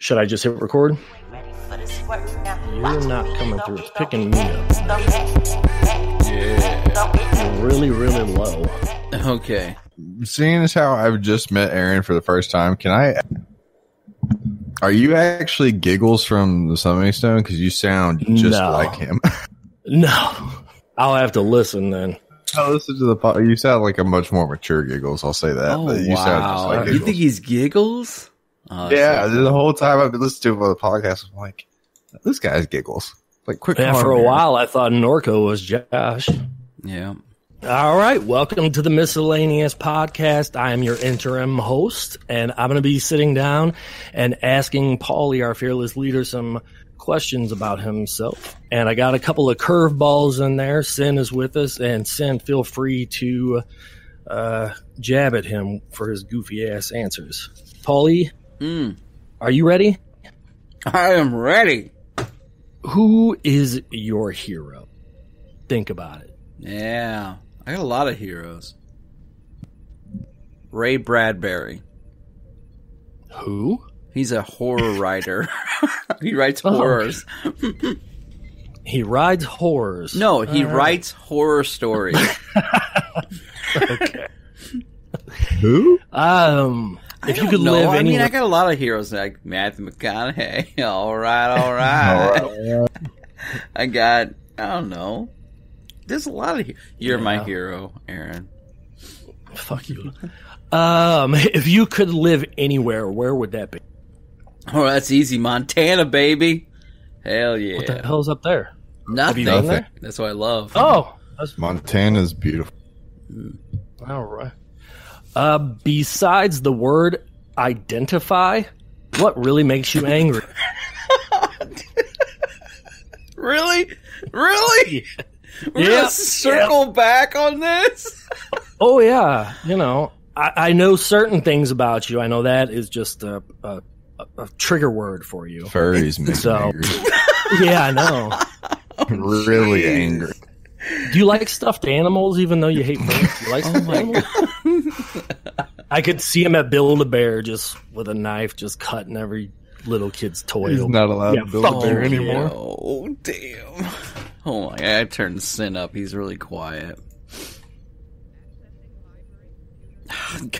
Should I just hit record? You're not coming through. It's picking me up. Yeah. Really, really low. Okay. Seeing as how I've just met Aaron for the first time, are you actually Giggles from the Summoning Stone? Because you sound just like him. No. I'll have to listen then. I listen to the podcast. You sound like a much more mature Giggles. I'll say that. Oh, but you sound just like Giggles. You think he's Giggles? Oh, yeah, the whole time I've been listening to the podcast, I'm like, this guy's Giggles. Like, quick. Yeah, for a while I thought Norco was Josh. Yeah. All right, welcome to the Miscellaneous Podcast. I am your interim host, and I'm going to be sitting down and asking Paulie, our fearless leader, some questions about himself. And I got a couple of curveballs in there. Sin is with us, and Sin, feel free to jab at him for his goofy-ass answers. Paulie, are you ready? I am ready. Who is your hero? Think about it. Yeah. I got a lot of heroes. Ray Bradbury. Who? He's a horror writer. He writes horrors. He rides horrors. No, he writes horror stories. Okay. Who? If you could live anywhere. I got a lot of heroes like Matthew McConaughey. All right. I don't know. There's a lot of You're my hero, Aaron. Fuck you. If you could live anywhere, where would that be? Oh, that's easy. Montana, baby. Hell yeah. What the hell's up there? Nothing. Have you been there? That's what I love. Oh. Montana's beautiful. All right. Besides the word identify, what really makes you angry? Really? Really? Yeah. We're going to circle back on this? Oh, yeah. You know, I know certain things about you. I know that is just a trigger word for you. Furries make me angry. Yeah, I know. Really angry. Do you like stuffed animals even though you hate furries? Do you like stuffed animals? I could see him at Build-A-Bear just with a knife just cutting every little kid's toy. He's not allowed to Build-A-Bear anymore. Oh, damn. Oh, my God. I turned Sin up. He's really quiet.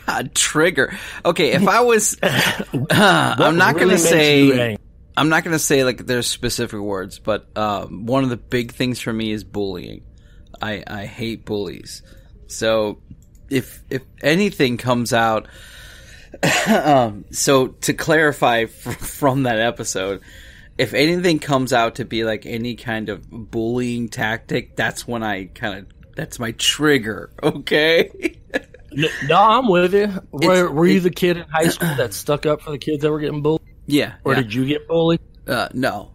God, trigger. Okay, if I was... I'm not going to say... I'm not going to say like there's specific words, but one of the big things for me is bullying. I hate bullies. So if anything comes out... so to clarify from that episode... If anything comes out to be like any kind of bullying tactic, that's when that's my trigger, okay? No, I'm with you. Were you the kid in high school that stuck up for the kids that were getting bullied? Yeah. Or did you get bullied? No.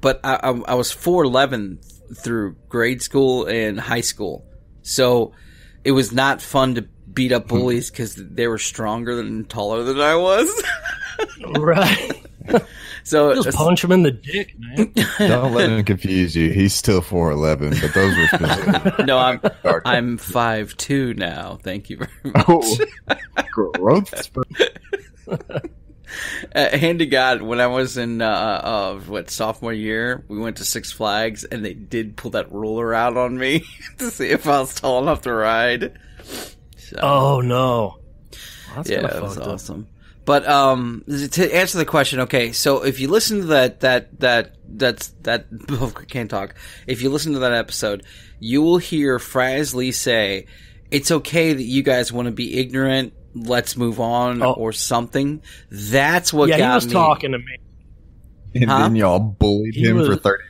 But I was 4'11" through grade school and high school. So it was not fun to beat up bullies because they were stronger and taller than I was. Right. So just punch him in the dick, man. Don't let him confuse you. He's still 4'11", but those were specific. No, I'm 5'2" now. Thank you very much. Oh, growth. Hand to God, when I was in sophomore year, we went to Six Flags, and they did pull that ruler out on me to see if I was tall enough to ride. So, oh no, that was awesome. But to answer the question, okay, so if you listen to that can't talk. If you listen to that episode, you will hear Frasley say, "It's okay that you guys want to be ignorant. Let's move on," or something. That's what got me. Yeah, he was talking to me. And then y'all bullied him for 30.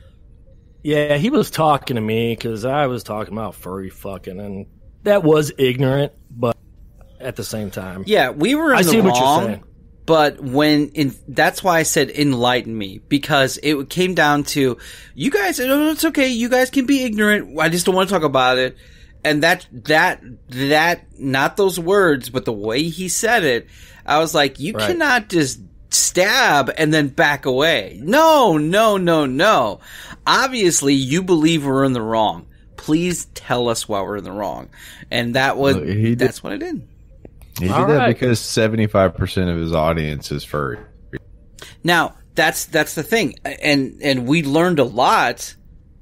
Yeah, he was talking to me because I was talking about furry fucking, and that was ignorant, but at the same time. Yeah, we were in the wrong. What you're saying. But that's why I said enlighten me, because it came down to, you guys, it's okay, you guys can be ignorant, I just don't want to talk about it. And that, not those words, but the way he said it, I was like, you cannot just stab and then back away. No. Obviously, you believe we're in the wrong. Please tell us why we're in the wrong. And that's what I did. He did that because 75% of his audience is furry. Now, that's the thing. And we learned a lot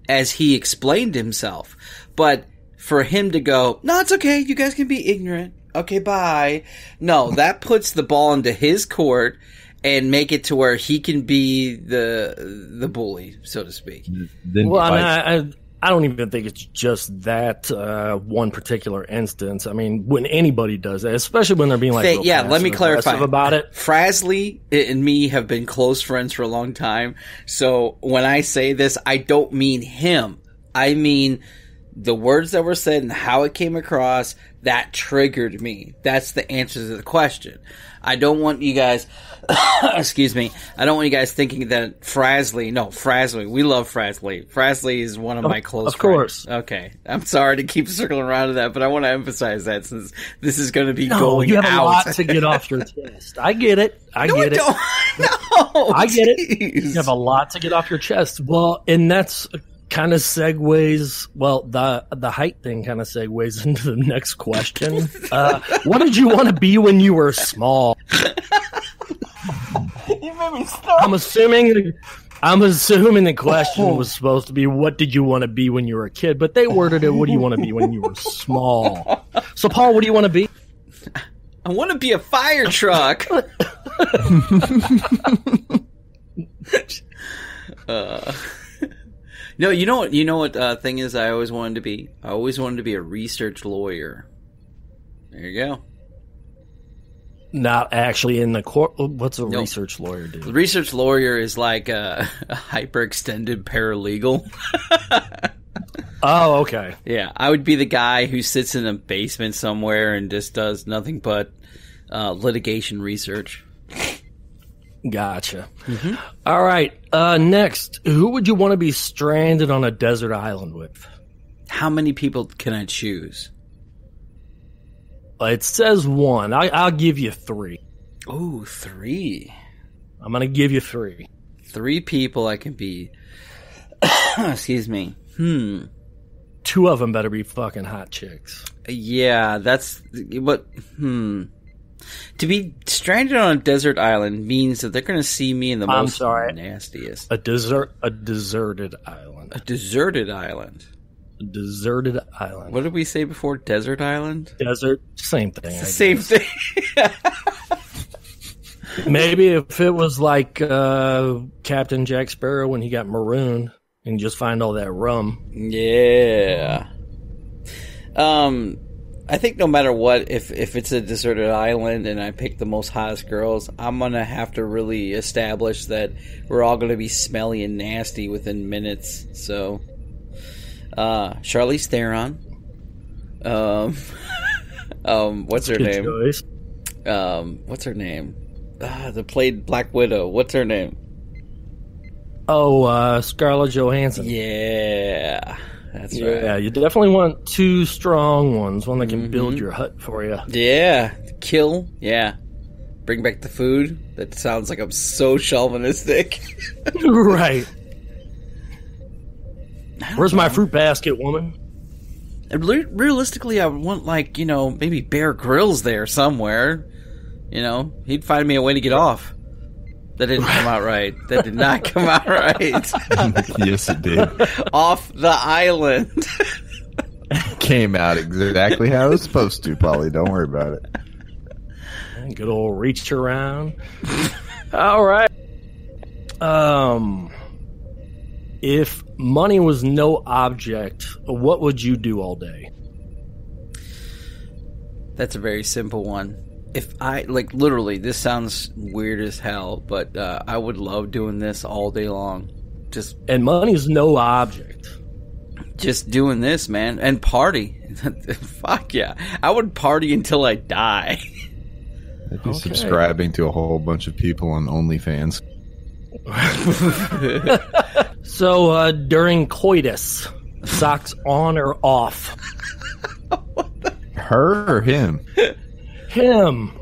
as he explained himself. But for him to go, no, it's okay. You guys can be ignorant. Okay, bye. No, that puts the ball into his court and make it to where he can be the bully, so to speak. Well, I don't even think it's just that one particular instance. I mean, when anybody does that, especially when they're being like, let me clarify about it. Frasley and me have been close friends for a long time. So when I say this, I don't mean him. I mean the words that were said and how it came across. That triggered me. That's the answer to the question. I don't want you guys, excuse me, I don't want you guys thinking that Frasley, we love Frasley. Frasley is one of my close friends. Of course. Okay. I'm sorry to keep circling around to that, but I want to emphasize that since this is going to be going out. You have a lot to get off your chest. I get it. I get it. No, I get it. You have a lot to get off your chest. Well, and that's kind of segues, well, the height thing kind of segues into the next question. What did you want to be when you were small? You made me stop. I'm assuming the question was supposed to be, what did you want to be when you were a kid? But they worded it, what do you want to be when you were small? So, Paul, what do you want to be? I want to be a fire truck. No, you know what thing is I always wanted to be? I always wanted to be a research lawyer. There you go. Not actually in the court. What's a research lawyer do? The research lawyer is like a hyperextended paralegal. Oh, okay. Yeah, I would be the guy who sits in a basement somewhere and just does nothing but litigation research. Gotcha. Mm-hmm. All right. Next, who would you want to be stranded on a desert island with? How many people can I choose? It says one. I'll give you 3. Oh, 3. I'm going to give you 3. 3 people I can be. Excuse me. 2 of them better be fucking hot chicks. Yeah, that's what. To be stranded on a desert island means that they're going to see me in the most nastiest. A deserted island. A deserted island. A deserted island. What did we say before? Desert island? Desert. Same thing. It's the same thing. Maybe if it was like Captain Jack Sparrow when he got marooned and just find all that rum. Yeah. I think no matter what, if it's a deserted island and I pick the most hottest girls, I'm going to have to really establish that we're all going to be smelly and nasty within minutes. So, Charlize Theron. What's her name? Choice. What's her name? That played Black Widow. What's her name? Oh, Scarlett Johansson. Yeah. That's right. Yeah, you definitely want 2 strong ones, one that can build your hut for you. Yeah, kill. Yeah, bring back the food. That sounds like I'm so chauvinistic. Right. Where's my fruit basket, woman? Realistically, I would want maybe Bear Grylls there somewhere. He'd find me a way to get off. That didn't come out right. That did not come out right. Yes, it did. Off the island. Came out exactly how it was supposed to, Polly. Don't worry about it. Good old reach around. All right. If money was no object, what would you do all day? That's a very simple one. If I, literally, this sounds weird as hell, but I would love doing this all day long. And money's no object. Just doing this, man. And party. Fuck yeah. I would party until I die. I'd be subscribing to a whole bunch of people on OnlyFans. So, during coitus, socks on or off? Her or him? Him.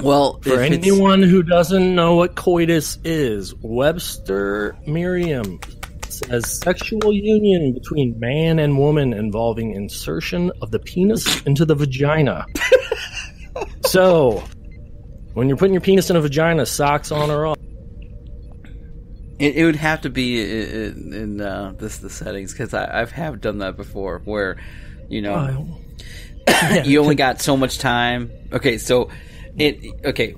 Well, for anyone who doesn't know what coitus is, Webster Merriam says sexual union between man and woman involving insertion of the penis into the vagina. So, when you're putting your penis in a vagina, socks on or off? It would have to be in the settings, because I have done that before, where, you know, you only got so much time. Okay, so okay.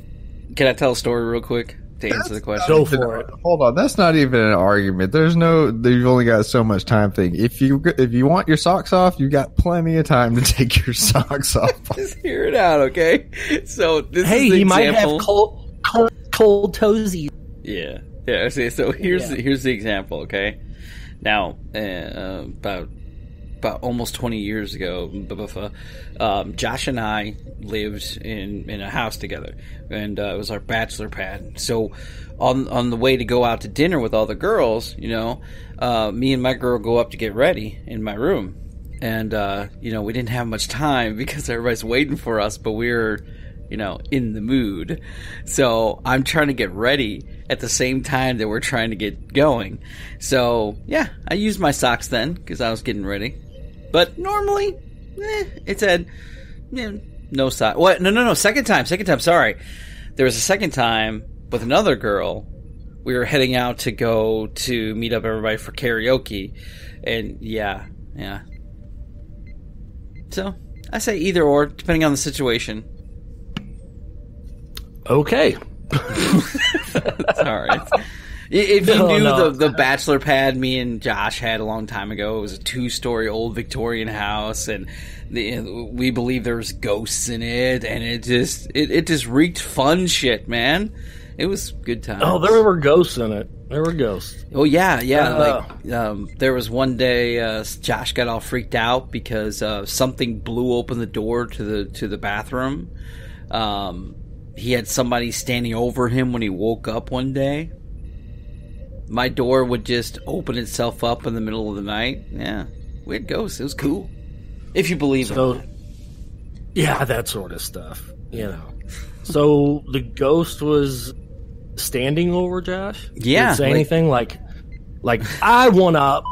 Can I tell a story real quick to answer the question? Go for it. Hold on, that's not even an argument. There's no you've only got so much time thing. If you want your socks off, you got plenty of time to take your socks off. Just hear it out, okay? So this hey, is the he example. might have cold toesies. Yeah. So here's the example, okay? Now, about almost 20 years ago, Josh and I lived in a house together, and it was our bachelor pad. So on the way to go out to dinner with all the girls, you know, me and my girl go up to get ready in my room, and you know, we didn't have much time because everybody's waiting for us, but we're, you know, in the mood. So I'm trying to get ready at the same time that we're trying to get going. So yeah, I used my socks then because I was getting ready. But normally, it said, no sock. What? No. Second time. Sorry. There was a second time with another girl. We were heading out to go to meet up everybody for karaoke. And yeah. So I say either or, depending on the situation. Okay. Sorry. If you knew the bachelor pad me and Josh had a long time ago, it was a 2-story old Victorian house, and we believe there was ghosts in it, and it just reeked fun shit, man. It was good times. Oh, there were ghosts in it. There were ghosts. Oh yeah. There was one day Josh got all freaked out because something blew open the door to the bathroom. He had somebody standing over him when he woke up one day. My door would just open itself up in the middle of the night. Yeah, we had ghosts. It was cool, if you believe it. Yeah, that sort of stuff. You know. So the ghost was standing over Josh. Yeah. Didn't say anything like I want up.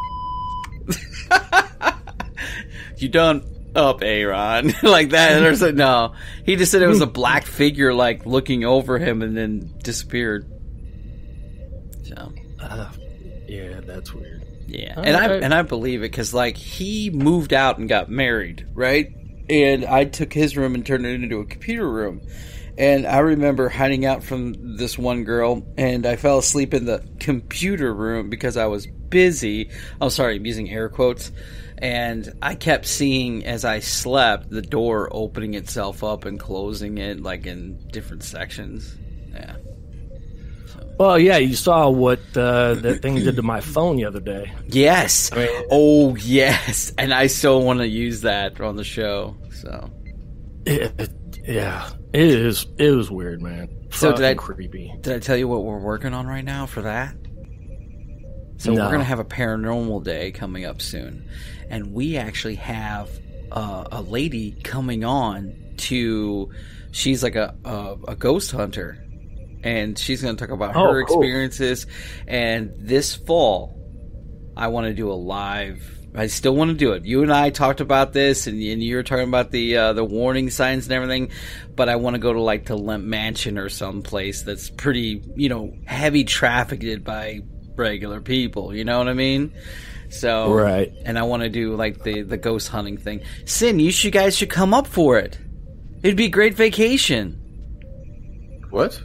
You done up, Aaron? Like that? Or no. He just said it was a black figure, like looking over him, and then disappeared. So. Yeah, that's weird. Yeah, and I believe it because like he moved out and got married, right? And I took his room and turned it into a computer room. And I remember hiding out from this one girl, and I fell asleep in the computer room because I was busy. Oh, sorry, I'm using air quotes. And I kept seeing, as I slept, the door opening itself up and closing it, like in different sections. Yeah. Well, yeah, you saw what that thing did to my phone the other day. Yes. Oh, yes. And I still want to use that on the show. So. Yeah, it was weird, man. So creepy. Did I tell you what we're working on right now for that? So we're gonna have a paranormal day coming up soon, and we actually have a lady coming on to. She's like a ghost hunter, and she's gonna talk about her experiences. And this fall, I want to do a live. I still want to do it. You and I talked about this, and you were talking about the warning signs and everything. But I want to go to like the Lemp Mansion or someplace that's pretty, heavy trafficked by regular people. You know what I mean? So right. And I want to do like the ghost hunting thing. Sin, you guys should come up for it. It'd be a great vacation. What?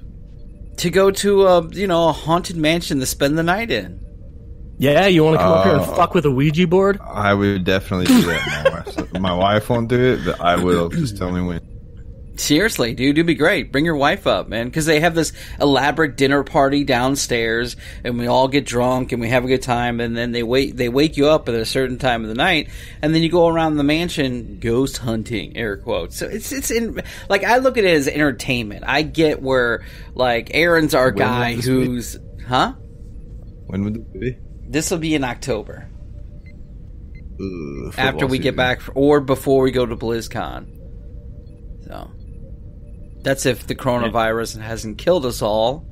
To go to a haunted mansion to spend the night in. Yeah, you want to come up here and fuck with a Ouija board? I would definitely do that. My wife won't do it, but I will. Just tell me when. Seriously, dude, it'd be great. Bring your wife up, man, because they have this elaborate dinner party downstairs, and we all get drunk and we have a good time, and then they wake you up at a certain time of the night, and then you go around the mansion ghost hunting, air quotes. So it's like I look at it as entertainment. I get where like Aaron's our guy who's When would it be? This will be in October. After we get back, or before we go to BlizzCon. So, that's if the coronavirus hasn't killed us all.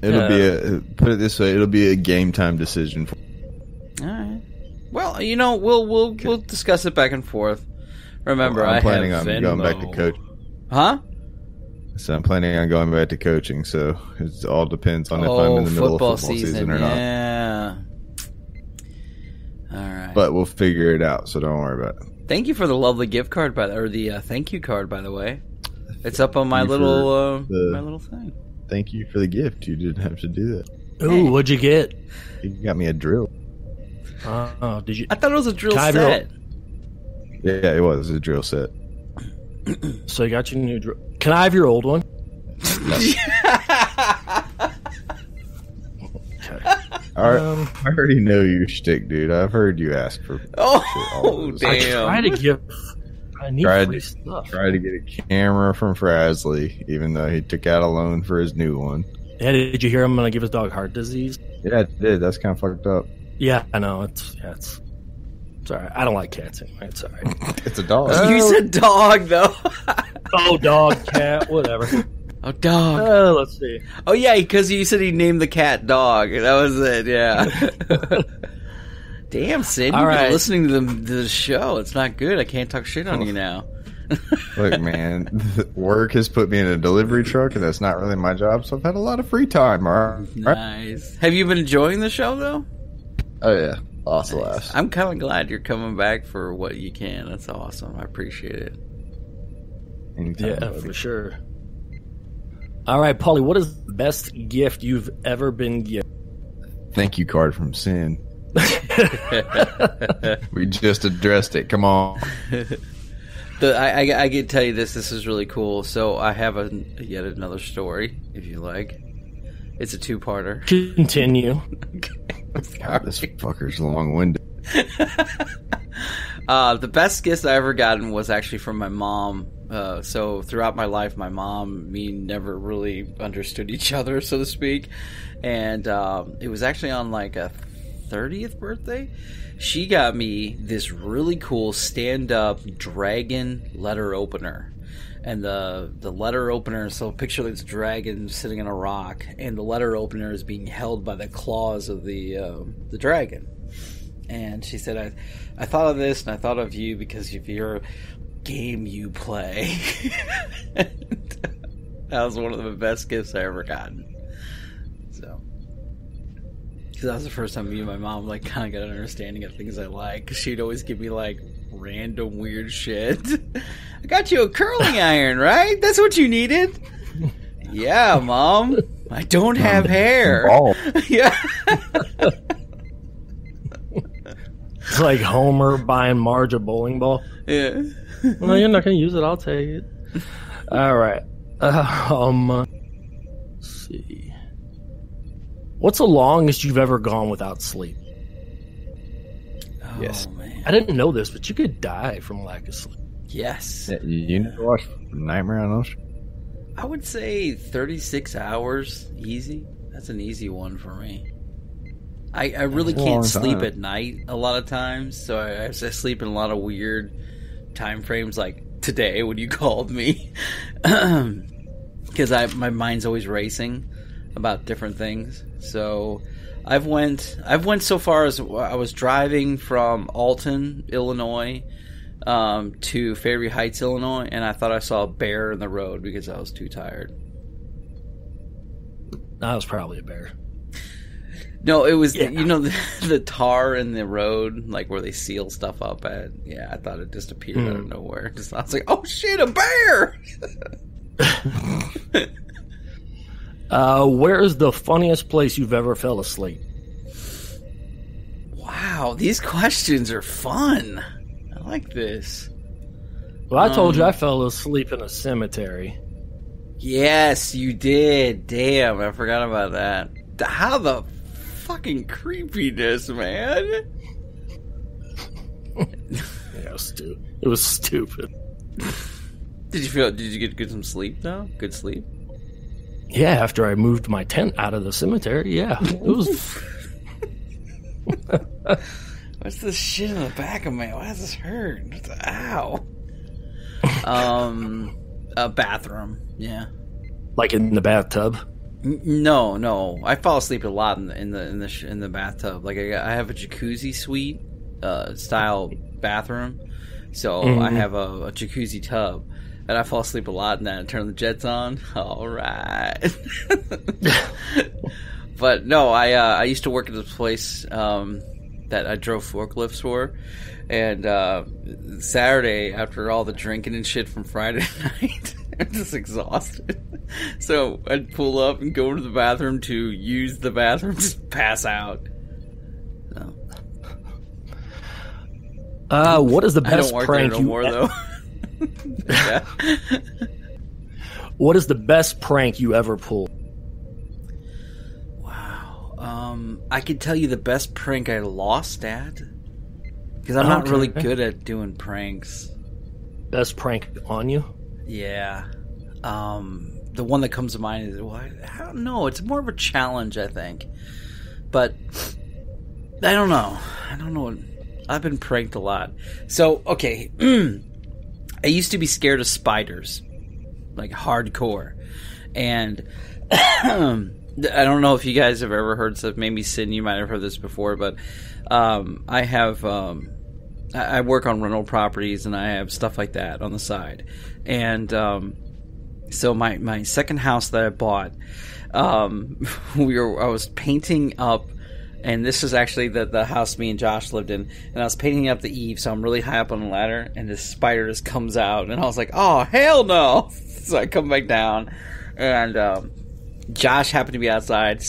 It'll be put it this way, it'll be a game time decision. All right. Well, we'll discuss it back and forth. Remember, I'm planning have on Venmo. going back to coach. Huh? So I'm planning on going back to coaching. So it all depends on if I'm in the middle of football season or not. Yeah. All right. But we'll figure it out. So don't worry about it. Thank you for the lovely gift card, the thank you card, by the way. It's up on my little thing. Thank you for the gift. You didn't have to do that. Ooh, what'd you get? You got me a drill. Oh, did you? I thought it was a drill set. Yeah, it was a drill set. So you got your new drill. Can I have your old one? Okay. I already know your shtick, dude. I've heard you ask for. Oh, damn! I need free stuff. Tried to get a camera from Frasley, even though he took out a loan for his new one. Yeah, did you hear him gonna give his dog heart disease? Yeah, it did. That's kind of fucked up. Yeah, I know. It's all right. I don't like cats anyway. It's all right. It's a dog. You said dog, though. Oh, dog, cat, whatever. Oh, dog. Let's see. Oh, yeah, because you said he named the cat Dog. That was it, yeah. Damn, Sid, you've been listening to the show. It's not good. I can't talk shit on you now. Look, man, work has put me in a delivery truck, and that's not really my job, so I've had a lot of free time. All right. Nice. Have you been enjoying the show, though? Oh, yeah. Awesome. Nice. I'm kind of glad you're coming back for what you can. That's awesome. I appreciate it. Anytime, yeah, for sure. All right, Paulie, what is the best gift you've ever been given? Thank you card from Sin. We just addressed it. Come on. I can tell you this. This is really cool. So I have yet another story, if you like. It's a two-parter. Continue. God, this fucker's long-winded. The best gift I ever gotten was actually from my mom. So throughout my life, my mom, me never really understood each other, so to speak. And it was actually on like a 30th birthday. She got me this really cool stand-up dragon letter opener. And the letter opener, so picture this dragon sitting on a rock, and the letter opener is being held by the claws of the dragon. And she said, I thought of this, and I thought of you because of your game you play. That was one of the best gifts I ever gotten. So, because that was the first time me and my mom like kind of got an understanding of things I like. Cause she'd always give me like random weird shit. I got you a curling iron, right? That's what you needed. Yeah, Mom. I don't have hair. Yeah. It's like Homer buying Marge a bowling ball. Yeah. Well, you're not going to use it. I'll take it. All right. Let's see. What's the longest you've ever gone without sleep? Oh, yes. Man. I didn't know this, but you could die from lack of sleep. Yes. Yeah, you never watched Nightmare on Elm Street? I would say 36 hours, easy. That's an easy one for me. I really can't sleep at night a lot of times, so I sleep in a lot of weird time frames, like today when you called me, because my mind's always racing about different things. So I've went so far as I was driving from Alton, Illinois, to Fairview Heights, Illinois, and I thought I saw a bear in the road because I was too tired. That was probably a bear. No, it was, the tar in the road, like where they seal stuff up at. Yeah, I thought it just appeared out of nowhere. I was like, oh shit, a bear! Where's the funniest place you've ever fell asleep? Wow, these questions are fun. I like this. Well, I told you I fell asleep in a cemetery. Yes, you did. Damn, I forgot about that. How the fucking creepiness, man. Yeah, it was stupid. Did you get some sleep though? Good sleep? Yeah, after I moved my tent out of the cemetery, yeah. It was What's this shit in the back of my... Why does this hurt? Ow. A bathroom, yeah. Like in the bathtub? No. I fall asleep a lot in the bathtub. Like I have a jacuzzi suite style bathroom, so I have a jacuzzi tub. And I fall asleep a lot in that and turn the jets on. All right. But no, I used to work at this place that I drove forklifts for. And Saturday, after all the drinking and shit from Friday night, I'm just exhausted. So I'd pull up and go to the bathroom to use the bathroom, just pass out. So. What is the best I don't work prank there no more, though. Yeah. What is the best prank you ever pulled? Wow. I could tell you the best prank I lost at. Because I'm not really good at doing pranks. Best prank on you? Yeah. The one that comes to mind is, well, I don't know. It's more of a challenge, I think. But I don't know. I've been pranked a lot. So, okay. I used to be scared of spiders. Like, hardcore. And I don't know if you guys have ever heard stuff. Maybe Sid, you might have heard this before. But I have... I work on rental properties, and I have stuff like that on the side. And so my second house that I bought, I was painting up, and this is actually the house me and Josh lived in, and I was painting up the eave, so I'm really high up on the ladder, and this spider just comes out, and I was like, oh, hell no! So I come back down, and Josh happened to be outside,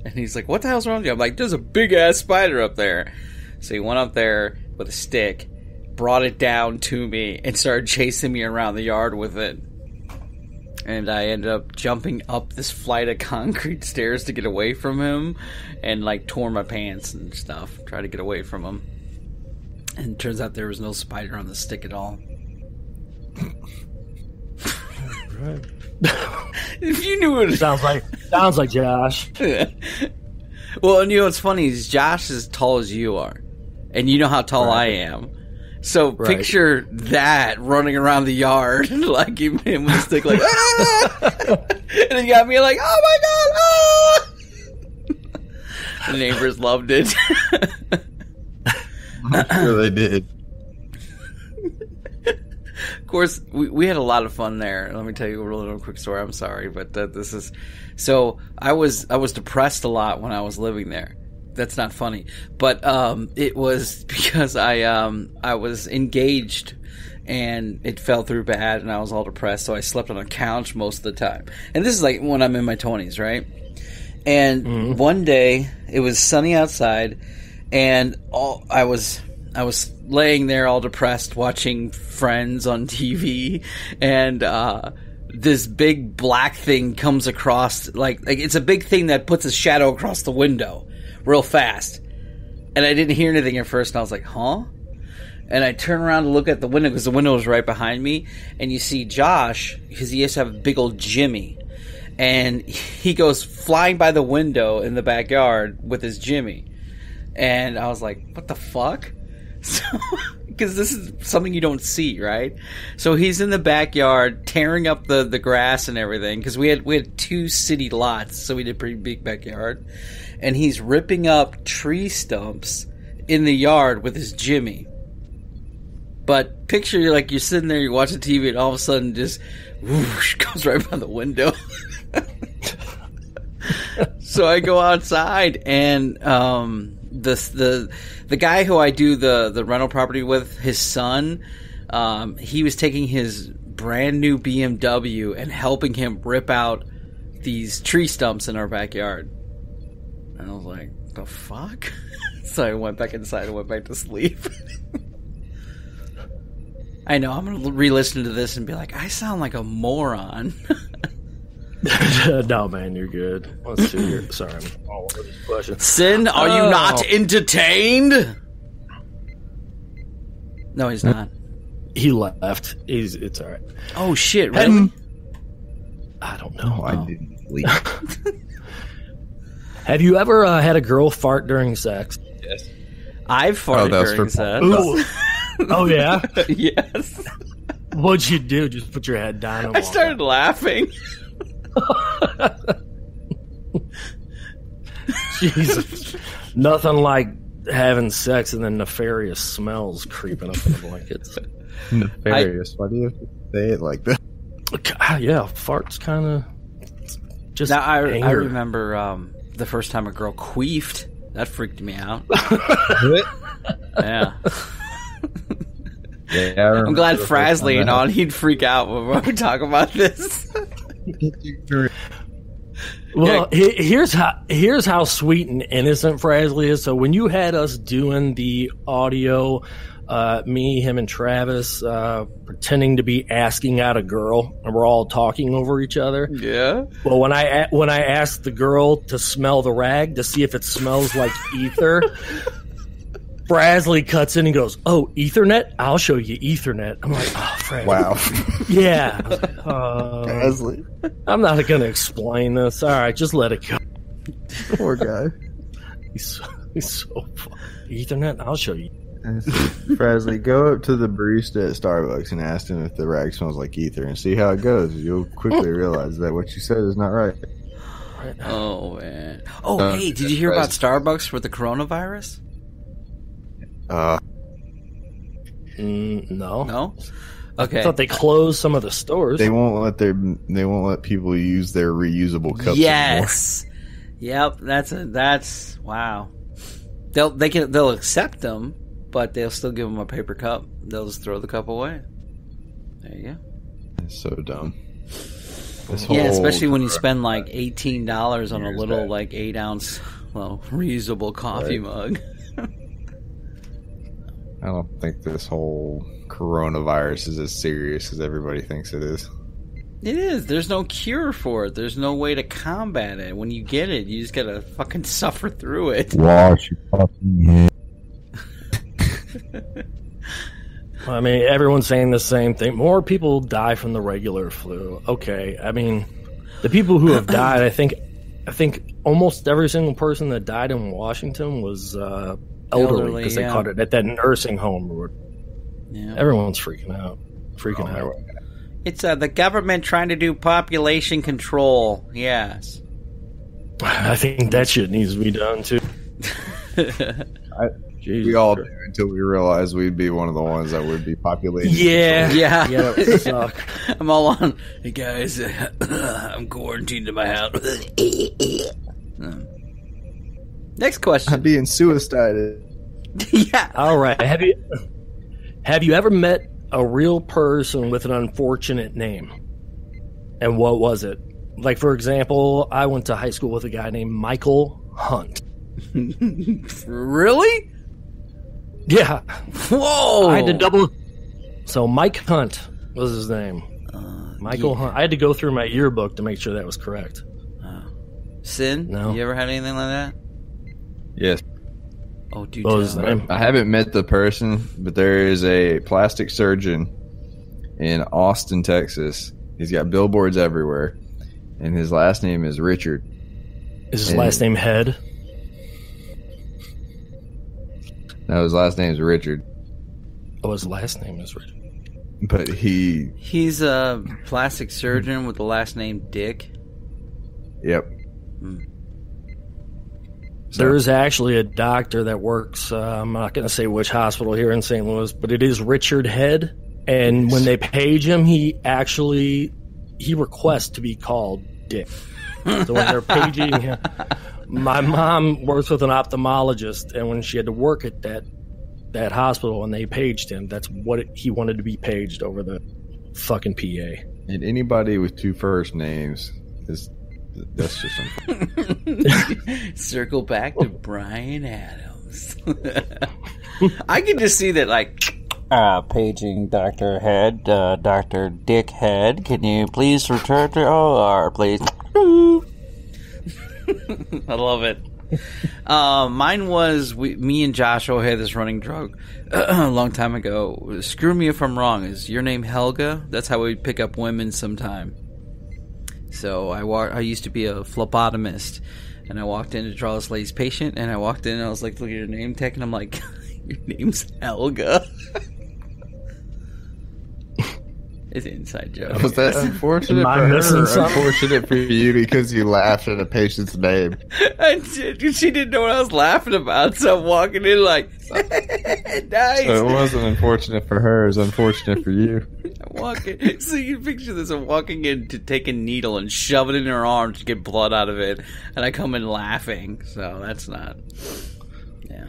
and he's like, what the hell's wrong with you? I'm like, there's a big-ass spider up there. So he went up there with a stick, brought it down to me, and started chasing me around the yard with it. And I ended up jumping up this flight of concrete stairs to get away from him, and like tore my pants and stuff, try to get away from him. And it turns out there was no spider on the stick at all. Right. If you knew it sounds like Josh. Well, and you know what's funny is Josh is as tall as you are. And you know how tall I am. So picture that running around the yard, like him with a stick, like, ah! And he got me like, oh my god, ah! The neighbors loved it. I'm sure they did. Of course, we had a lot of fun there. Let me tell you a little quick story. I'm sorry, but this is... So, I was depressed a lot when I was living there. That's not funny. But it was because I was engaged, and it fell through bad, and I was all depressed, so I slept on a couch most of the time. And this is like when I'm in my 20s, right? And one day, it was sunny outside, and I was laying there all depressed watching Friends on TV, and this big black thing comes across, like it's a big thing that puts a shadow across the window real fast. And I didn't hear anything at first, and I was like, huh? And I turn around to look at the window, because the window was right behind me, and you see Josh, because he used to have a big old Jimmy, and he goes flying by the window in the backyard with his Jimmy. And I was like, what the fuck? So, because this is something you don't see, right? So he's in the backyard tearing up the grass and everything, because we had 2 city lots, so we did a pretty big backyard. And he's ripping up tree stumps in the yard with his Jimmy. But picture you're sitting there, you're watching TV, and all of a sudden just whoosh, goes right by the window. So I go outside, and the guy who I do the rental property with, his son, he was taking his brand new BMW and helping him rip out these tree stumps in our backyard. And I was like, the fuck? So I went back inside and went back to sleep. I know, I'm going to re-listen to this and be like, I sound like a moron. No, man, you're good. Let's see here. Sorry, I'm all over this question. Sin, are you not entertained? No, he's not. He left. It's all right. Oh, shit, really? I don't know. No, I didn't leave. Have you ever had a girl fart during sex? Yes. I've farted during sex. Oh, yeah? Yes. What'd you do? Just put your head down and I started laughing. Jesus. Nothing like having sex and then nefarious smells creeping up in the blankets. Nefarious. Why do you say it like that? Yeah, farts kind of just. Now I remember the first time a girl queefed. That freaked me out. Yeah. Yeah, I'm glad Frasley and on. He'd freak out when we talk about this. Well, here's how sweet and innocent Frasley is. So when you had us doing the audio, me, him, and Travis pretending to be asking out a girl, and we're all talking over each other. Yeah. Well, when I asked the girl to smell the rag to see if it smells like ether, Frasley cuts in and goes, "Oh, Ethernet? I'll show you Ethernet." I'm like, "Oh, Frasley." Wow. Yeah. Frasley. I'm not going to explain this. All right, just let it go. Poor guy. He's so funny. Ethernet? I'll show you. Frasley, go up to the barista at Starbucks and ask him if the rag smells like ether and see how it goes. You'll quickly realize that what you said is not right. Oh, man. Oh, hey, did you hear about Starbucks with the coronavirus? No. No? Okay. I thought they closed some of the stores. They won't let people use their reusable cups Yes. Yep. That's wow. They'll accept them, but they'll still give them a paper cup. They'll just throw the cup away. There you go. It's so dumb. Yeah, especially when you spend like $18 on a little like 8-ounce reusable coffee mug. I don't think this whole coronavirus is as serious as everybody thinks it is. It is. There's no cure for it. There's no way to combat it. When you get it, you just gotta fucking suffer through it. Wash your fucking head. I mean, everyone's saying the same thing. More people die from the regular flu. Okay, I mean, the people who have died, I think almost every single person that died in Washington was elderly because they caught it at that nursing home. Yeah. Everyone's freaking out. It's the government trying to do population control. Yes. I think that shit needs to be done too. We all do until we realize we'd be one of the ones that would be populated. Yeah. That would suck. I'm all on. Hey guys, I'm quarantined in my house. Next question. I'm being suicided. Yeah. All right. Have you ever met a real person with an unfortunate name? And what was it? Like, for example, I went to high school with a guy named Michael Hunt. Really? Yeah. Whoa. I had to double. So Mike Hunt was his name. Michael Hunt. I had to go through my yearbook to make sure that was correct. Sin? No. You ever had anything like that? Yes. Oh, dude. What was his name? I haven't met the person, but there is a plastic surgeon in Austin, Texas. He's got billboards everywhere, and his last name is Richard. Is his last name Head? No, his last name is Richard. Oh, his last name is Richard. But he's a plastic surgeon with the last name Dick. Yep. There is actually a doctor that works, I'm not going to say which hospital here in St. Louis, but it is Richard Head. And when they page him, he requests to be called Dick. So when they're paging him, my mom works with an ophthalmologist, and when she had to work at that hospital and they paged him, that's what he wanted to be paged over the fucking PA. And anybody with two first names that's just Circle back to Bryan Adams. I can just see that, like, paging Dr. Head, Dr. Dick Head. Can you please return to OR, please? I love it. Mine was me and Joshua had this running joke a long time ago. Screw me if I'm wrong. Is your name Helga? That's how we pick up women sometime. So I used to be a phlebotomist, and I walked in to draw this lady's patient, and I walked in and I was like, look at your name tag, and I'm like, your name's Helga. It's an inside joke. Was that unfortunate for her or unfortunate for you because you laughed at a patient's name? She didn't know what I was laughing about, so I'm walking in like, nice. So it wasn't unfortunate for her, it was unfortunate for you. I'm walking. So you picture this, I'm walking in to take a needle and shove it in her arm to get blood out of it, and I come in laughing, so that's not... Yeah.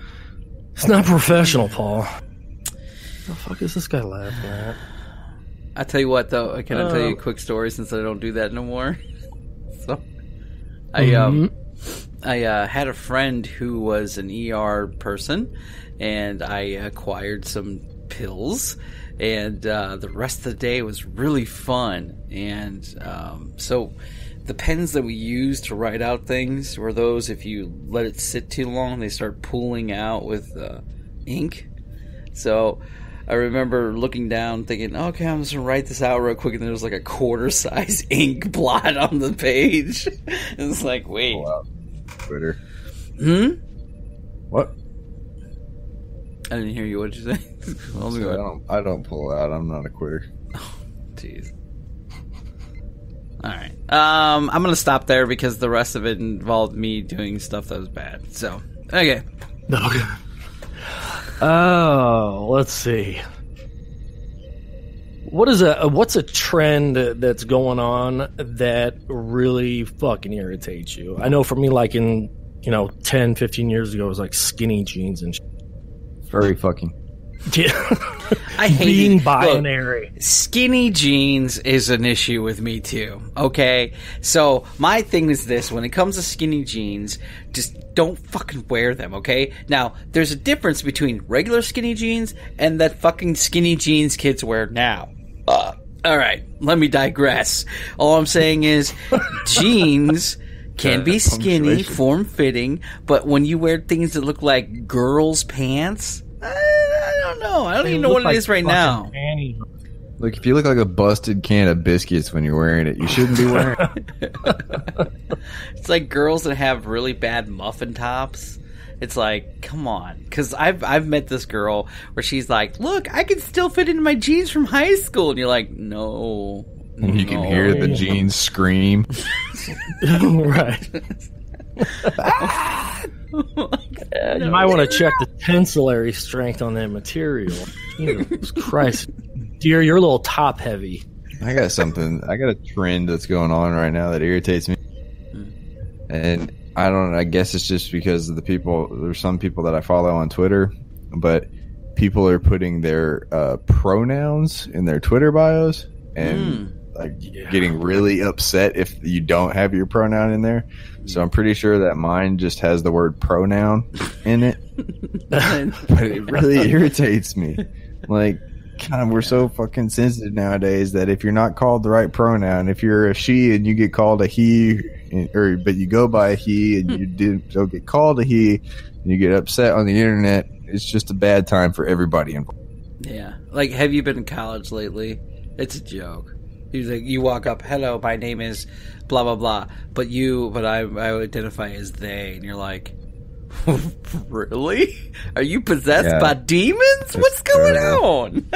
It's not professional, Paul. What the fuck is this guy laughing at? I tell you what, though, can I tell you a quick story since I don't do that no more? So, I had a friend who was an ER person, and I acquired some pills, and the rest of the day was really fun. And so the pens that we used to write out things were those, if you let it sit too long, they start pooling out with ink. So I remember looking down thinking, okay, I'm just going to write this out real quick, and there was like a quarter-size ink blot on the page. It's like, wait. Pull out Twitter. What? I didn't hear you. What did you say? I don't pull out. I'm not a quitter. Oh, jeez. All right. I'm going to stop there because the rest of it involved me doing stuff that was bad. So, okay. Okay. Oh, let's see. What's a trend that's going on that really fucking irritates you? I know for me, like in 10, 15 years ago, it was like skinny jeans and shit. Furry fucking. Yeah. I hate being binary. Look, skinny jeans is an issue with me too. Okay, so my thing is this: when it comes to skinny jeans, just don't fucking wear them. Okay, now there's a difference between regular skinny jeans and that fucking skinny jeans kids wear now. All right, let me digress. All I'm saying is, jeans can be skinny, form-fitting, but when you wear things that look like girls' pants, I don't know. I don't even know what it is right now. Look, if you look like a busted can of biscuits when you're wearing it, you shouldn't be wearing it. It's like girls that have really bad muffin tops. It's like, come on. Because I've met this girl where she's like, look, I can still fit into my jeans from high school. And you're like, no. And you can hear the jeans scream. Right. You might want to check the tensillary strength on that material. Jesus Christ. Dear, you're a little top heavy. I got a trend that's going on right now that irritates me. And I guess it's just because of there's some people that I follow on Twitter, but people are putting their pronouns in their Twitter bios and getting really upset if you don't have your pronoun in there. So I'm pretty sure that mine just has the word pronoun in it. But it really irritates me. Like, God, we're so fucking sensitive nowadays that if you're not called the right pronoun, if you're a she and you get called a he, but you go by a he and you don't get called a he, and you get upset on the internet, it's just a bad time for everybody involved. Yeah. Like, have you been in college lately? It's a joke. You walk up, hello, my name is blah, blah, blah, but I identify as they, and you're like, really? Are you possessed by demons? What's going on?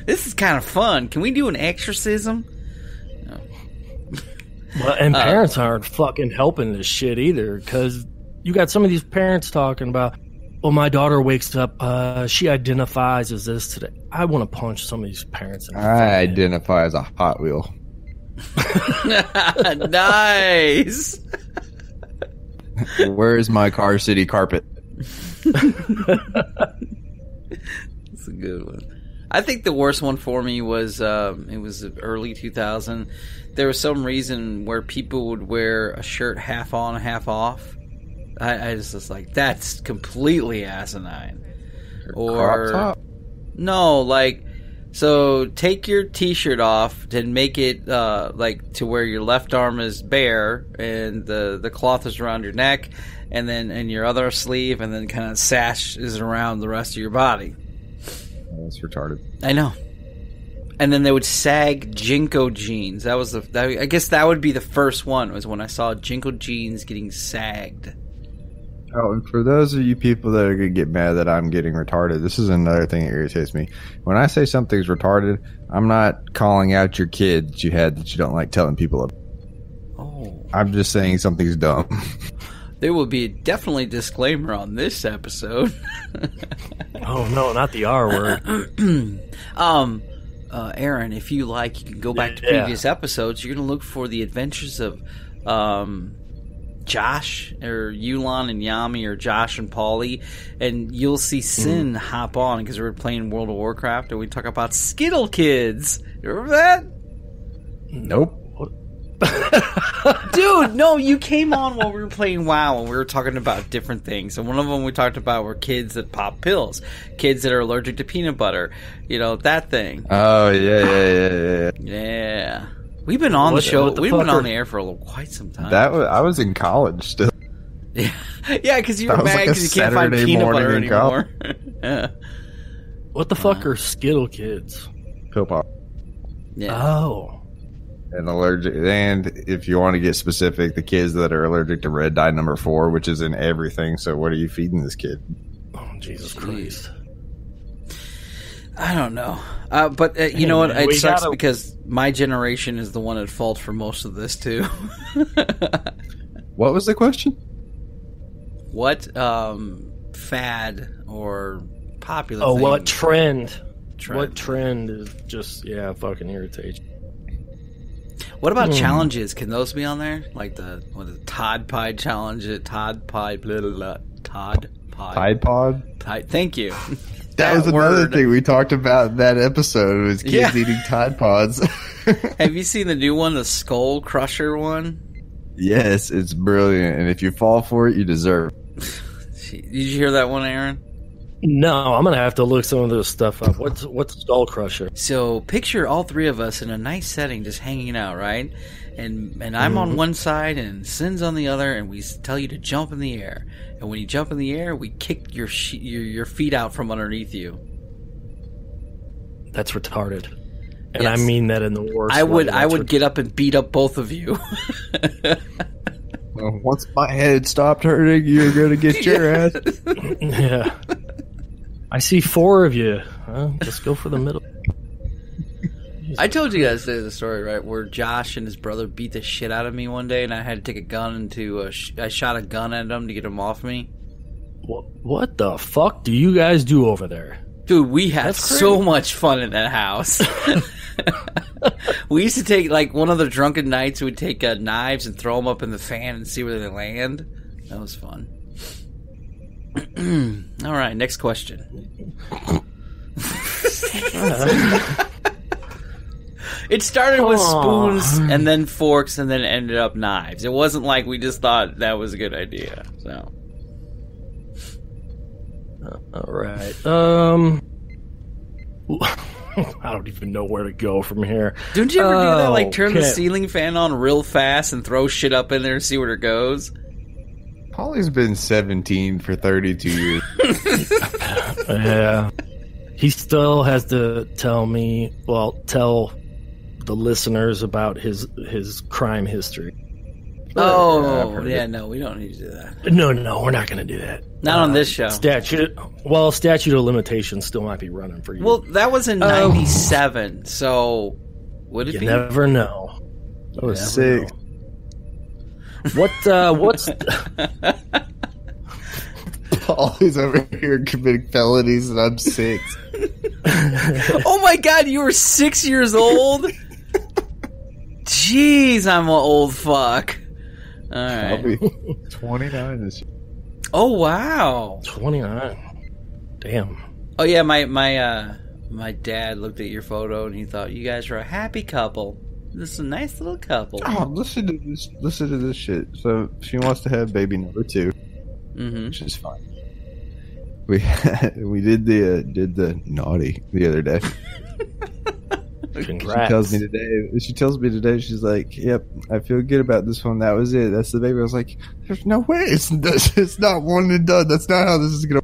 This is kind of fun. Can we do an exorcism? No. Well, and parents aren't fucking helping this shit either, because you got some of these parents talking about, well, my daughter wakes up, she identifies as this today. I want to punch some of these parents. I identify as a Hot Wheel. Nice. Where's my Car City carpet? That's a good one. I think the worst one for me was it was early 2000. There was some reason where people would wear a shirt half on, half off. I just was like, that's completely asinine. Or crop top? No, like, so take your t-shirt off and make it like to where your left arm is bare and the cloth is around your neck, and then in your other sleeve, and then kind of sash is around the rest of your body. That's retarded. I know. And then they would sag Jinko jeans. I guess that would be the first one, was when I saw Jinko jeans getting sagged. Oh, and for those of you people that are going to get mad that I'm getting retarded, this is another thing that irritates me. When I say something's retarded, I'm not calling out your kid that you had that you don't like telling people about. Oh. I'm just saying something's dumb. There will be definitely a disclaimer on this episode. Oh, no, not the R word. Aaron, if you like, you can go back to previous episodes. You're going to look for the adventures of Josh or Yulon and Yami or Josh and Paulie, and you'll see Sin hop on because we were playing World of Warcraft and we talk about Skittle Kids. You remember that? Nope. Dude, no, you came on while we were playing WoW and we were talking about different things. And one of them we talked about were kids that pop pills, kids that are allergic to peanut butter. You know, that thing. Oh, yeah. Yeah. We've been on the show. We've been on the air for quite some time. I was in college still. Yeah, because you were mad because you can't find peanut butter anymore. Yeah. What the fuck are Skittle Kids? Pill pop. Yeah. Oh. And allergic, and if you want to get specific, the kids that are allergic to red dye number 4, which is in everything. So what are you feeding this kid? Oh, Jesus Christ. I don't know. But you know what? It sucks because my generation is the one at fault for most of this, too. What was the question? What fad or popular thing? What trend? What trend is just, fucking irritates. What about challenges? Can those be on there? Like the Tide Pod challenge? Tide Pod, blah, blah, blah. Tide Pod. Tide Pod? Thank you. That was another thing we talked about in that episode, was kids eating Tide Pods. Have you seen the new one, the Skull Crusher one? Yes, it's brilliant. And if you fall for it, you deserve it. Did you hear that one, Aaron? No, I'm going to have to look some of this stuff up. What's Skull Crusher? So picture all three of us in a nice setting just hanging out, right? And I'm on one side and Sin's on the other, and we tell you to jump in the air. And when you jump in the air, we kick your feet out from underneath you. That's retarded. And Yes. I mean that in the worst I way. would get up and beat up both of you. Well, once my head stopped hurting, you're going to get your ass. Yeah. I see 4 of you. Just go for the middle. I told you guys the story, right, where Josh and his brother beat the shit out of me one day, and I had to take a gun I shot a gun at him to get him off me. What the fuck do you guys do over there? Dude, we had so much fun in that house. We used to take, like, one of the drunken nights, we'd take knives and throw them up in the fan and see where they land. That was fun. All right, next question. It started with spoons and then forks and then ended up knives. It wasn't like we just thought that was a good idea. So, all right. I don't even know where to go from here. don't you ever do that? Like turn the ceiling fan on real fast and throw shit up in there and see where it goes? Paulie's been 17 for 32 years. Yeah. He still has to tell the listeners about his crime history. No, we don't need to do that. No, we're not going to do that. Not on this show. Statute of limitations still might be running for you. Well, that was in 97, so would it you be? never know. I was 6. What's Paulie's over here committing felonies and I'm 6. Oh my god, you were 6 years old? Jeez, I'm an old fuck. Alright. I'll be 29 this year. Oh wow. 29? Damn. Oh yeah, my dad looked at your photo and he thought you guys were a happy couple. This is a nice little couple. Oh, listen to this shit. So she wants to have baby number 2, which is fine. We did the naughty the other day. Congrats. She tells me today. She's like, "Yep, I feel good about this one. That was it. That's the baby." I was like, "There's no way. It's not one and done. That's not how this is gonna."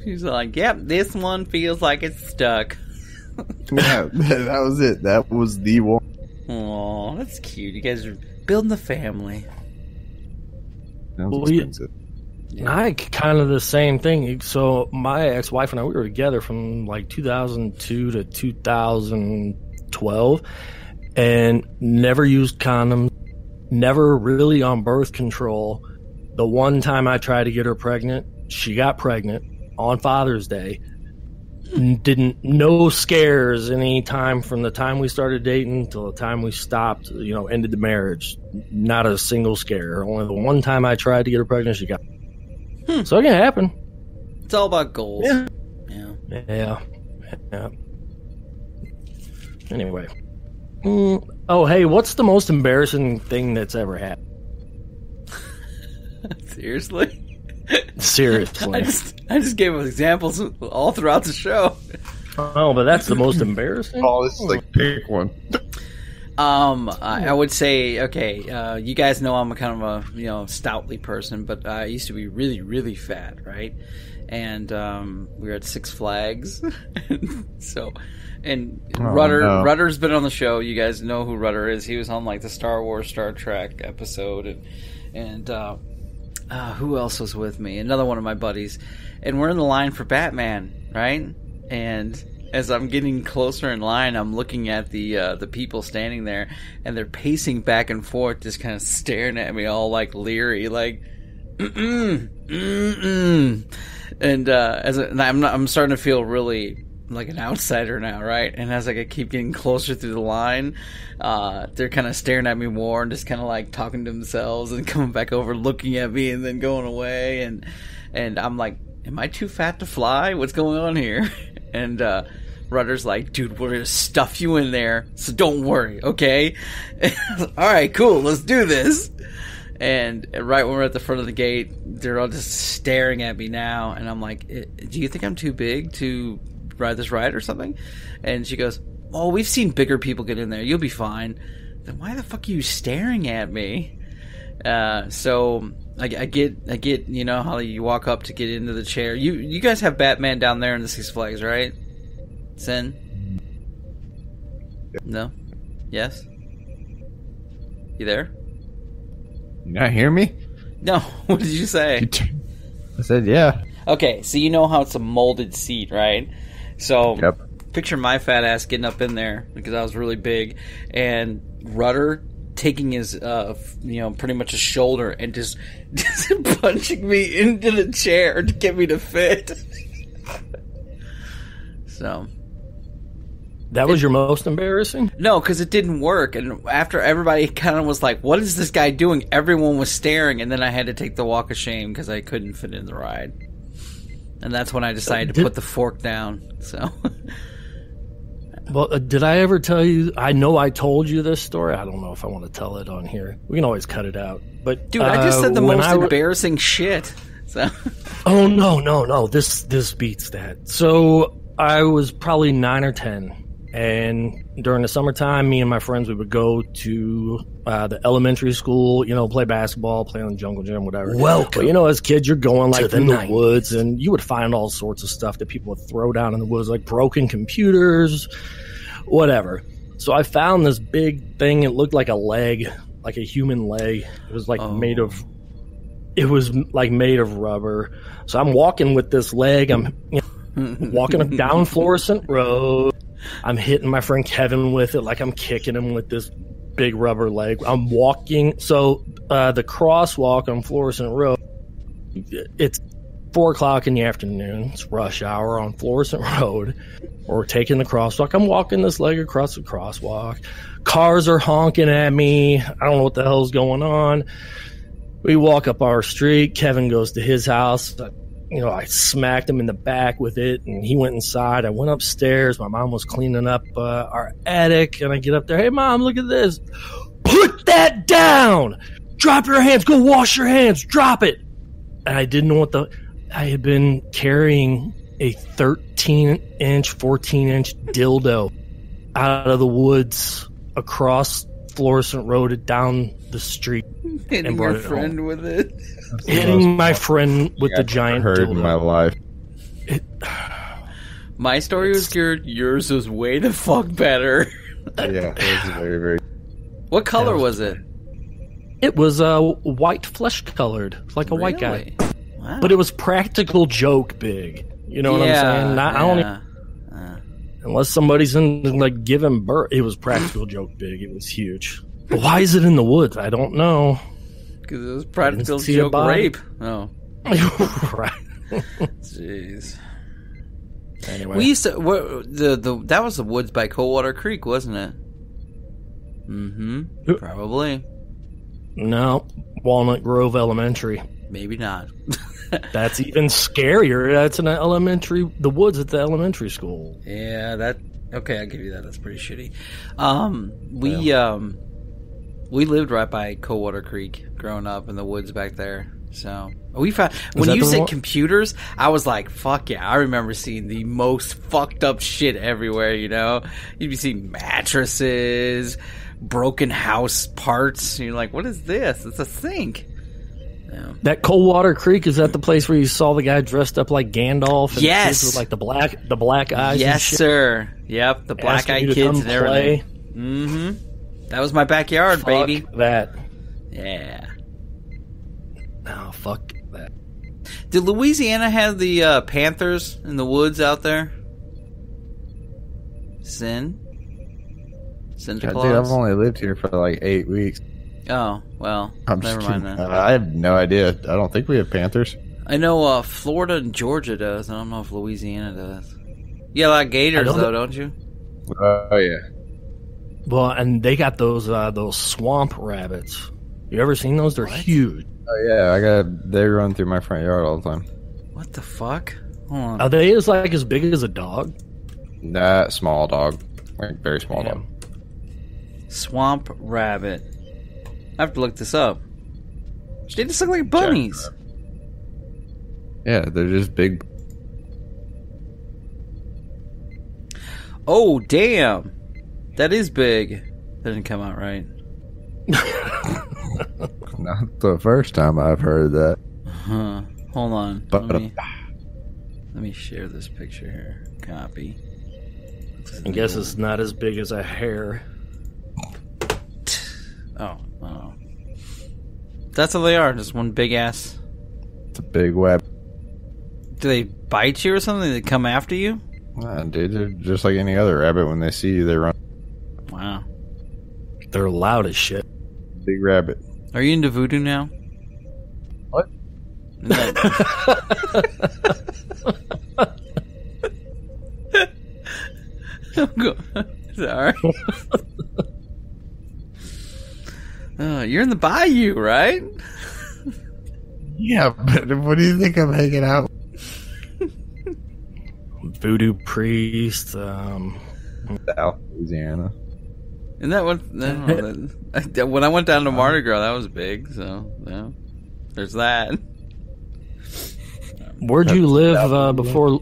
She's like, "Yep, this one feels like it's stuck." Yeah, that was it. That was the one. Aw, that's cute. You guys are building the family. Sounds expensive. I kind of the same thing. So my ex-wife and I, we were together from like 2002 to 2012 and never used condoms, never really on birth control. The one time I tried to get her pregnant, she got pregnant on Father's Day. No scares any time from the time we started dating till the time we stopped, ended the marriage. Not a single scare. Only the one time I tried to get her pregnant, she got. So it can happen. It's all about goals. Yeah. Anyway. Oh, hey, what's the most embarrassing thing that's ever happened? Seriously? Seriously. I just gave examples all throughout the show. Oh, but that's the most embarrassing? Oh, this is like pick one. I would say, okay, you guys know I'm a kind of a, stoutly person, but I used to be really, really fat, right? And we were at Six Flags. Rudder's been on the show. You guys know who Rudder is. He was on like the Star Wars, Star Trek episode, and who else was with me? Another one of my buddies. And we're in the line for Batman, right? And as I'm getting closer in line, I'm looking at the people standing there, and they're pacing back and forth, just kind of staring at me, all like leery, like, And I'm starting to feel really like an outsider now, right? And as I keep getting closer through the line, they're kind of staring at me more and just kind of like talking to themselves and coming back over, looking at me, and then going away. And I'm like, am I too fat to fly? What's going on here? And Rudder's like, dude, we're gonna stuff you in there, so don't worry, okay? All right, cool, let's do this. And right when we're at the front of the gate, they're all just staring at me now, and I'm like, do you think I'm too big to ride this ride or something? And she goes, oh, we've seen bigger people get in there, you'll be fine. Then why the fuck are you staring at me? So I get, you know how you walk up to get into the chair. You guys have Batman down there in the Six Flags, right? Sin? No? Yes? You there? You not hear me? No. What did you say? I said yeah. Okay, so you know how it's a molded seat, right? So Yep. Picture my fat ass getting up in there because I was really big, and Rudder taking his, pretty much his shoulder and just punching me into the chair to get me to fit. So that was your most embarrassing? No, because it didn't work. And after everybody kind of was like, what is this guy doing? Everyone was staring. And then I had to take the walk of shame because I couldn't fit in the ride. And that's when I decided to put the fork down. So. Well, did I ever tell you? I know I told you this story. I don't know if I want to tell it on here. We can always cut it out. But dude, I just said the most embarrassing shit. So. Oh, no. This beats that. So I was probably 9 or 10. And during the summertime, me and my friends, we would go to the elementary school, play basketball, play on the jungle gym, whatever. Welcome. But, as kids, you're going like in the woods, and you would find all sorts of stuff that people would throw down in the woods, like broken computers, whatever. So I found this big thing. It looked like a leg, like a human leg. It was made of rubber. So I'm walking with this leg. I'm walking down Florissant Road. I'm hitting my friend Kevin with it, like I'm kicking him with this big rubber leg. I'm walking. So the crosswalk on Florissant Road, it's 4 o'clock in the afternoon. It's rush hour on Florissant Road. We're taking the crosswalk. I'm walking this leg across the crosswalk. Cars are honking at me. I don't know what the hell's going on. We walk up our street. Kevin goes to his house. I smacked him in the back with it, and he went inside. I went upstairs. My mom was cleaning up our attic, and I get up there. Hey, Mom, look at this. Put that down. Drop your hands. Go wash your hands. Drop it. And I didn't know I had been carrying a 13-inch, 14-inch dildo out of the woods across Florissant Road down the street. Hitting your friend with it. Hitting my friend with the giant dildo. In my life. My story was good. Yours was way the fuck better. Yeah, it was very, very. What color was it? It was white, flesh colored, like a white guy. Wow. But it was practical joke big. You know what I'm saying? I don't. Unless somebody's in like giving birth, it was practical joke big. It was huge. But why is it in the woods? I don't know. Because it was practical joke rape. Oh, right. Jeez. Anyway, we used to that was the woods by Coldwater Creek, wasn't it? Mm-hmm. Probably. No, Walnut Grove Elementary. Maybe not. That's even scarier. That's an elementary. The woods at the elementary school. Yeah, okay, I'll give you that. That's pretty shitty. We lived right by Coldwater Creek growing up in the woods back there. So we found when you said computers, I was like, "Fuck yeah!" I remember seeing the most fucked up shit everywhere. You know, you'd be seeing mattresses, broken house parts. And you're like, "What is this? It's a sink." Yeah. That Coldwater Creek, is that the place where you saw the guy dressed up like Gandalf? And yes, the kids with like the black eyes. Yes, and shit? Sir. Yep, the black eyed kids and everything. Mm-hmm. That was my backyard, fuck baby. That. Yeah. Oh, fuck that. Did Louisiana have the Panthers in the woods out there? Santa Claus? Dude, I've only lived here for like 8 weeks. Oh, well, never mind then. I have no idea. I don't think we have Panthers. I know Florida and Georgia does. I don't know if Louisiana does. You got a lot of gators, though, don't you? Oh, yeah. Well, and they got those swamp rabbits. You ever seen those? They're huge. Oh, yeah. They run through my front yard all the time. What the fuck? Hold on. Are they as big as a dog? Nah, small dog. Like, very small dog. Swamp rabbit. I have to look this up. They just look like bunnies. Yeah, they're just big. Oh, damn. That is big. That didn't come out right. Not the first time I've heard that. Huh. Hold on. But Let me share this picture here. Copy. I guess it's not as big as a hair. Oh. That's all they are. Just one big ass. It's a big web. Do they bite you or something? They come after you? Nah, dude, they're just like any other rabbit. When they see you, they run. Wow. They're loud as shit. Big rabbit. Are you into voodoo now? What? Sorry. You're in the bayou, right? Yeah, but what do you think I'm hanging out? Voodoo priest. South Louisiana. And that one, when I went down to Mardi Gras, that was big. So, yeah, there's that. Where'd you live before?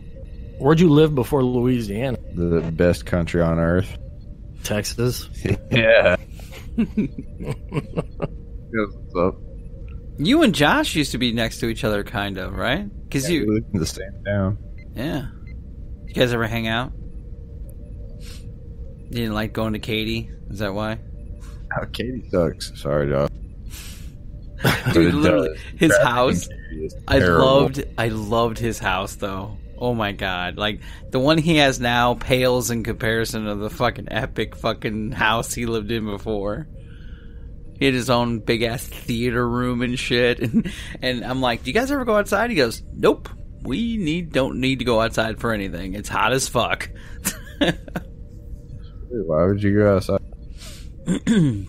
Where'd you live before Louisiana? The best country on earth. Texas. Yeah. What's up? You and Josh used to be next to each other, kind of, right? Because we lived in the same town. Yeah. You guys ever hang out? You didn't like going to Katy? Is that why? Oh, Katy sucks. Sorry, Josh. Dude, literally, his house. I loved his house, though. Oh my god. Like, the one he has now pales in comparison to the fucking epic fucking house he lived in before. He had his own big-ass theater room and shit. And I'm like, do you guys ever go outside? He goes, nope. We don't need to go outside for anything. It's hot as fuck. Why would you go outside? It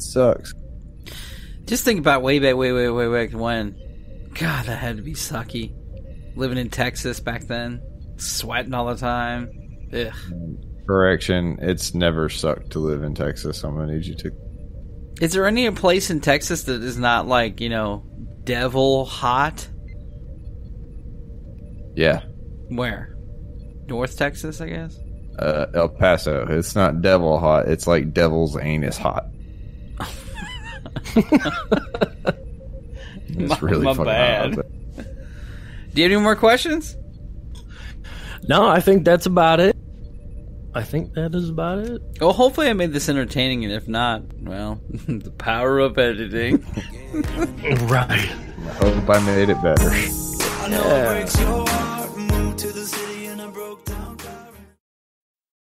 sucks. Just think about way back when. God, that had to be sucky. Living in Texas back then. Sweating all the time. Ugh. Correction, it's never sucked to live in Texas. I'm going to need you to... Is there any place in Texas that is not like, devil hot? Yeah. Where? North Texas, I guess? El Paso. It's not devil hot. It's like devil's anus hot. It's really my fucking bad. hot. Do you have any more questions? No, I think that's about it. I think that is about it. Well, hopefully I made this entertaining, and if not, well, the power of editing. Right. I hope I made it better. Yeah.